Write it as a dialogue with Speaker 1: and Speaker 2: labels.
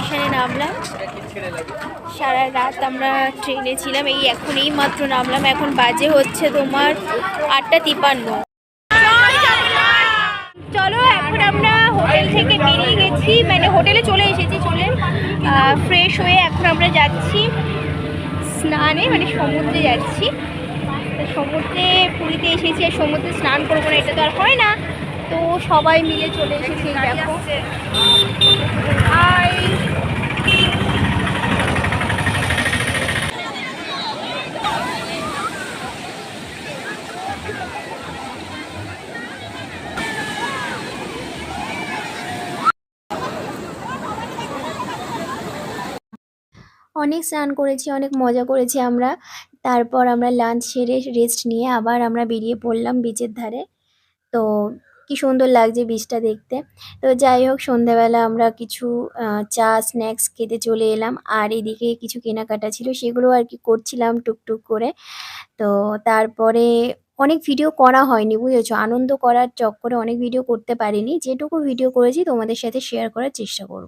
Speaker 1: স্টেশনে নামলাম। সারা রাত আমরা ট্রেনে ছিলাম, এখন মাত্র নামলাম। এখন বাজে হচ্ছে তোমার 8:53। চলো এখন আমরা হোটেল থেকে বেরিয়ে গেছি, মানে হোটেলে চলে এসেছি। ফ্রেশ হয়ে এখন আমরা যাচ্ছি স্নানে, মানে সমুদ্রে যাচ্ছি। সমুদ্রে পুরীতে এসেছি আর সমুদ্রে স্নান করবো না, এটা তো আর হয় না। তো সবাই মিলে চলে এসেছি। দেখো হাই, অনেক স্নান করেছি, অনেক মজা করেছি আমরা। তারপর আমরা লাঞ্চ সেরে রেস্ট নিয়ে আবার আমরা বেরিয়ে পড়লাম বিচের ধারে। তো কি সুন্দর লাগছে বিচটা দেখতে। তো যাই হোক, সন্ধ্যাবেলা আমরা কিছু চা স্ন্যাক্স খেতে চলে এলাম। আর এদিকে কিছু কেনাকাটা ছিল, সেগুলো আর কি করছিলাম টুকটুক করে। তো তারপরে অনেক ভিডিও করা হয়নি, বুঝেছো, আনন্দ করার চক্করে অনেক ভিডিও করতে পারিনি। যেটুকু ভিডিও করেছি তোমাদের সাথে শেয়ার করার চেষ্টা করব।